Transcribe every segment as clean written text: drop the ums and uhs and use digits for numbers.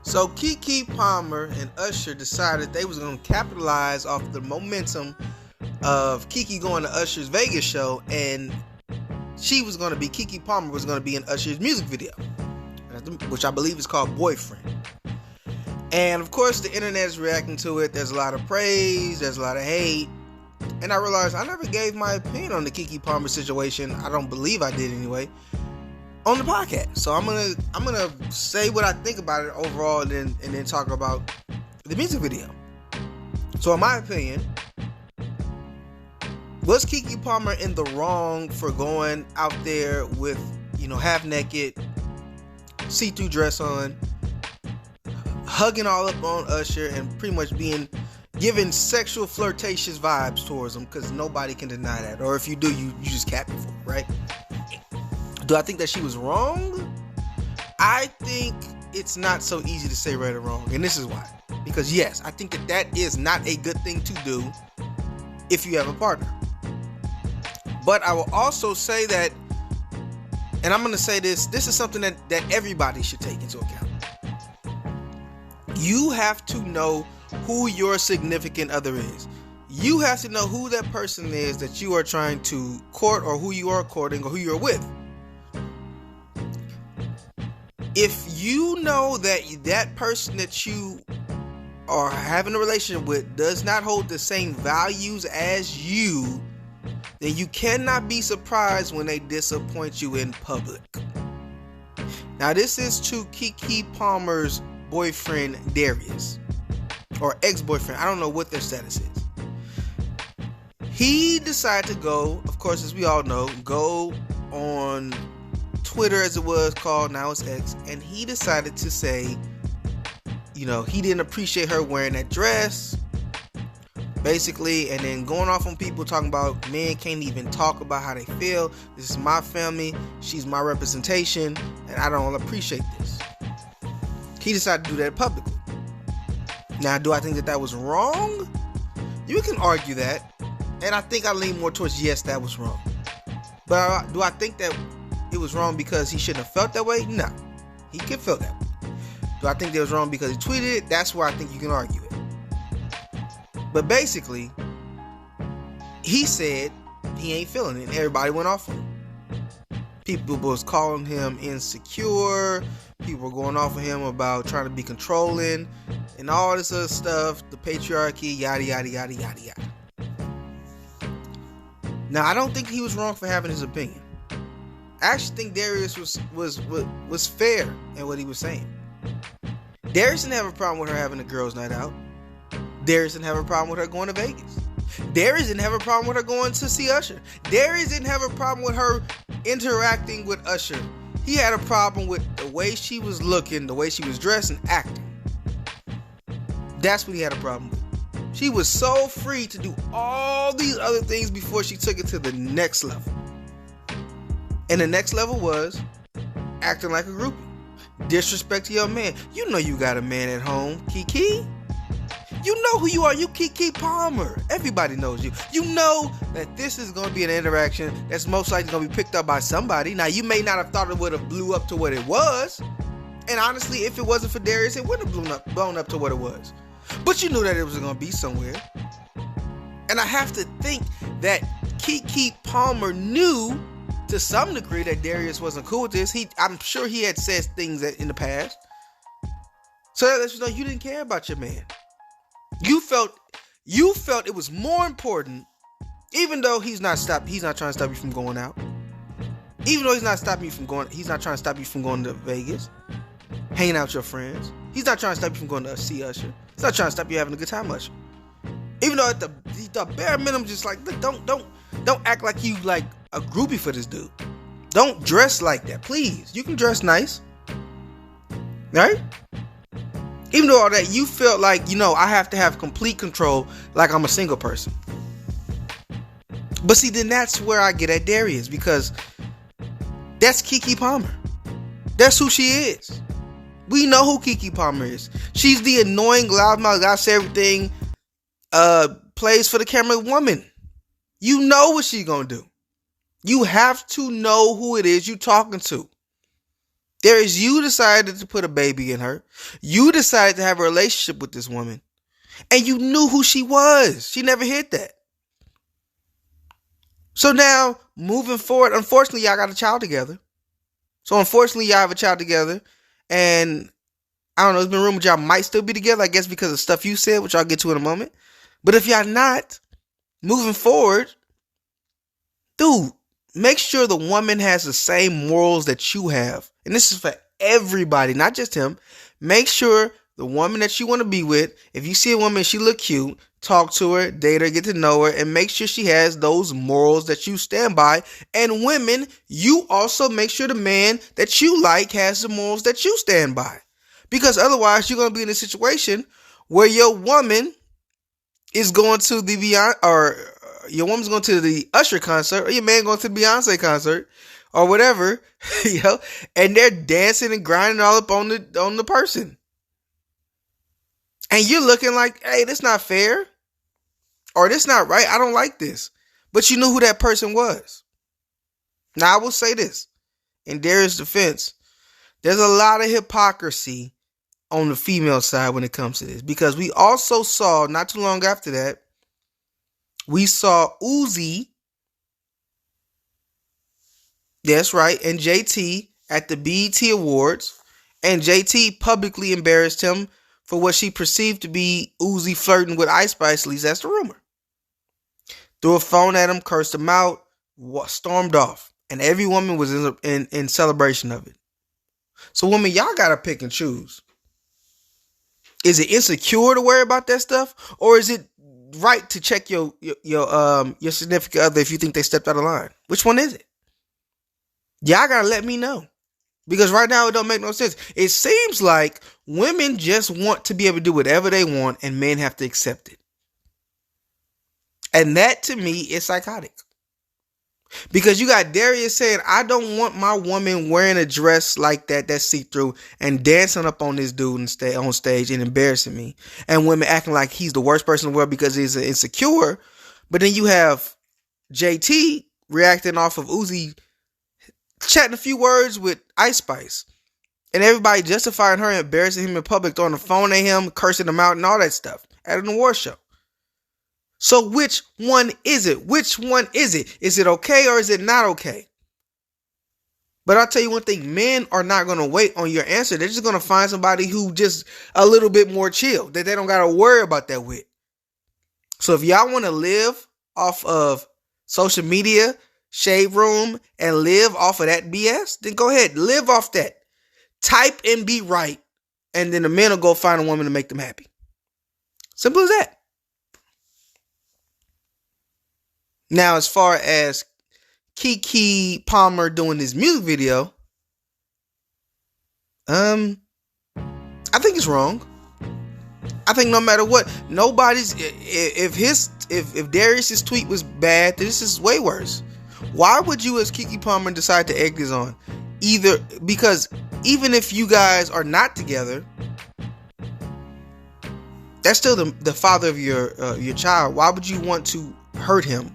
So Keke Palmer and Usher decided they was going to capitalize off the momentum of Keke going to Usher's Vegas show, and Keke Palmer was going to be in Usher's music video, which I believe is called Boyfriend. And of course the internet is reacting to it. There's a lot of praise, there's a lot of hate, and I realized I never gave my opinion on the Keke Palmer situation. I don't believe I did anyway on the podcast. So I'm gonna say what I think about it overall, and then talk about the music video. So in my opinion, was Keke Palmer in the wrong for going out there with, half naked, see-through dress on, hugging all up on Usher, and pretty much giving sexual flirtatious vibes towards him? Because nobody can deny that. Or if you do, you just cap it for it, right? Do I think that she was wrong? I think it's not so easy to say right or wrong, and this is why. Because yes, I think that is not a good thing to do if you have a partner. But I will also say that, and I'm going to say this is something that everybody should take into account. You have to know who your significant other is. You have to know who that person is that you are trying to court, or who you are courting, or who you're with. If you know that person that you are having a relationship with does not hold the same values as you, then you cannot be surprised when they disappoint you in public. Now, this is to Keke Palmer's boyfriend, Darius, or ex-boyfriend. I don't know what their status is. He decided to go, of course, as we all know, go on Twitter, as it was called, now it's X, and he decided to say, he didn't appreciate her wearing that dress, basically, and then going off on people talking about men can't even talk about how they feel. This is my family, she's my representation, and I don't appreciate this. He decided to do that publicly. Now, do I think that was wrong? You can argue that, and I think I lean more towards yes, that was wrong. But do I think that it was wrong because he shouldn't have felt that way? No, he could feel that way. Do I think that was wrong because he tweeted it? That's where I think you can argue it. But basically, he said he ain't feeling it, and everybody went off on him. People was calling him insecure. People were going off of him about trying to be controlling and all this other stuff, the patriarchy, yada yada yada yada yada. Now, I don't think he was wrong for having his opinion. I actually think Darius was fair in what he was saying. Darius didn't have a problem with her having a girls' night out. Darius didn't have a problem with her going to Vegas. Darius didn't have a problem with her going to see Usher. Darius didn't have a problem with her interacting with Usher. He had a problem with the way she was looking, the way she was dressed and acting. That's what he had a problem with. She was so free to do all these other things before she took it to the next level. And the next level was acting like a groupie. Disrespect to your man. You know you got a man at home, Keke. You know who you are. You Keke Palmer. Everybody knows you. You know that this is going to be an interaction that's most likely going to be picked up by somebody. Now, you may not have thought it would have blew up to what it was. And honestly, if it wasn't for Darius, it wouldn't have blown up to what it was. But you knew that it was going to be somewhere. And I have to think that Keke Palmer knew to some degree that Darius wasn't cool with this. I'm sure he had said things in the past. So that lets you know you didn't care about your man. You felt it was more important, even though he's not trying to stop you from going out. Even though he's not trying to stop you from going to Vegas, hanging out with your friends. He's not trying to stop you from going to see Usher. He's not trying to stop you having a good time, Usher. Even though at the bare minimum, just like, don't act like you like a groupie for this dude. Don't dress like that, please. You can dress nice, right? Even though all that, you felt like, I have to have complete control, like I'm a single person. But see, then that's where I get at Darius, because that's Keke Palmer. That's who she is. We know who Keke Palmer is. She's the annoying, loudmouth, gotta everything, plays for the camera woman. You know what she's gonna do. You have to know who it is you're talking to. There is you decided to put a baby in her. You decided to have a relationship with this woman. And you knew who she was. She never hid that. So now, moving forward, unfortunately, y'all got a child together. So unfortunately, y'all have a child together. And I don't know, there's been rumored y'all might still be together, I guess because of stuff you said, which I'll get to in a moment. But if y'all not, moving forward, dude, make sure the woman has the same morals that you have. And this is for everybody, not just him. Make sure the woman that you want to be with, if you see a woman, she look cute, talk to her, date her, get to know her, and make sure she has those morals that you stand by. And women, you also make sure the man that you like has the morals that you stand by. Because otherwise, you're going to be in a situation where your woman is going to the Beyonce, or your woman's going to the Usher concert, or your man going to the Beyonce concert, or whatever, you know, and they're dancing and grinding all up on the person. And you're looking like, hey, this not fair, or this not right. I don't like this. But you knew who that person was. Now, I will say this, in Darius' defense, there's a lot of hypocrisy on the female side when it comes to this. Because we also saw, not too long after that, we saw Uzi, that's right, and JT at the BET Awards. And JT publicly embarrassed him for what she perceived to be Uzi flirting with Ice Spice, at least that's the rumor. Threw a phone at him, cursed him out, stormed off. And every woman was in celebration of it. So women, y'all gotta pick and choose. Is it insecure to worry about that stuff? Or is it right to check your significant other if you think they stepped out of line? Which one is it? Y'all gotta let me know. Because right now it don't make no sense. It seems like women just want to be able to do whatever they want and men have to accept it. And that to me is psychotic. Because you got Darius saying, I don't want my woman wearing a dress like that's see-through and dancing up on this dude on stage and embarrassing me. And women acting like he's the worst person in the world because he's insecure. But then you have JT reacting off of Uzi chatting a few words with Ice Spice. And everybody justifying her, embarrassing him in public, throwing the phone at him, cursing him out and all that stuff at an award show. So which one is it? Which one is it? Is it okay or is it not okay? But I'll tell you one thing, men are not going to wait on your answer. They're just going to find somebody who just a little bit more chill, that they don't got to worry about that with. So if y'all want to live off of social media, shade room, and live off of that BS, then go ahead, live off that. Type and be right, and then the men will go find a woman to make them happy. Simple as that. Now, as far as Keke Palmer doing this music video, I think it's wrong. I think no matter what, if Darius's tweet was bad, this is way worse. Why would you as Keke Palmer decide to egg this on? Because even if you guys are not together, that's still the father of your child. Why would you want to hurt him?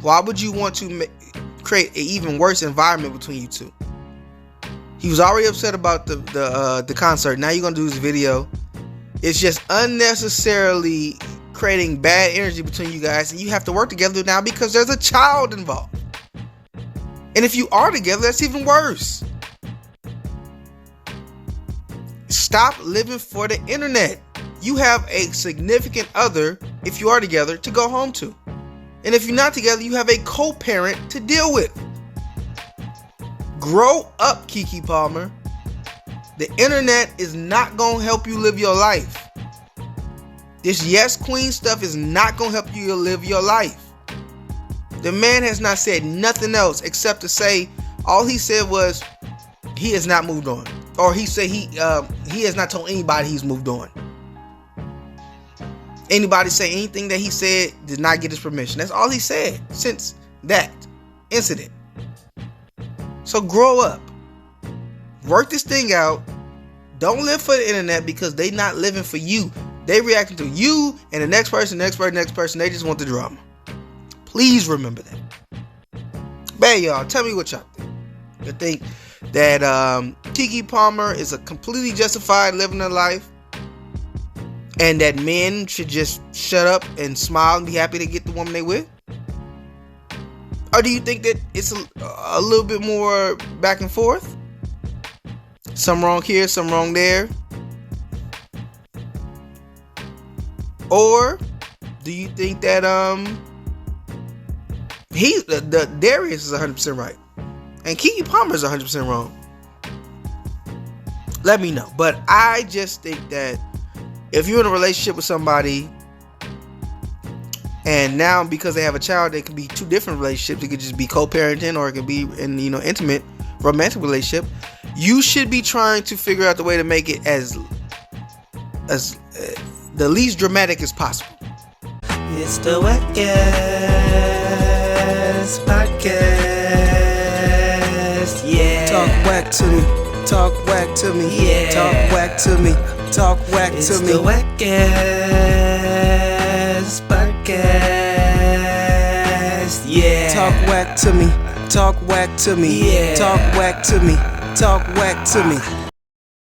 Why would you want to create an even worse environment between you two? He was already upset about the concert. Now you're gonna do this video. It's just unnecessarily creating bad energy between you guys, and you have to work together now because there's a child involved. And if you are together, that's even worse. Stop living for the internet. You have a significant other, if you are together, to go home to. And if you're not together, you have a co-parent to deal with. Grow up, Keke Palmer. The internet is not going to help you live your life. This yes queen stuff is not going to help you live your life. The man has not said nothing else except to say, all he said was he has not moved on. Or he said he has not told anybody he's moved on. Anybody say anything that he said did not get his permission. That's all he said since that incident. So grow up. Work this thing out. Don't live for the internet because they not living for you. They reacting to you and the next person. They just want the drama. Please remember that. Man, y'all, tell me what y'all think. You think that Keke Palmer is a completely justified living her life, and that men should just shut up and smile and be happy to get the woman they with? Or do you think that it's a little bit more back and forth? Some wrong here, some wrong there? Or do you think that Darius is 100% right and Keke Palmer is 100% wrong? Let me know. But I just think that if you're in a relationship with somebody, and now because they have a child, they can be two different relationships. It could just be co-parenting, or it could be in intimate romantic relationship. You should be trying to figure out the way to make it as the least dramatic as possible. It's the Wackers Podcast. Yeah. Talk whack to me. Talk whack to me. Yeah. Talk whack to me. Talk whack It's to me. the Wackers Podcast. Yeah. Talk whack to me. Talk whack to me. Yeah. Talk whack to me. Talk whack to me.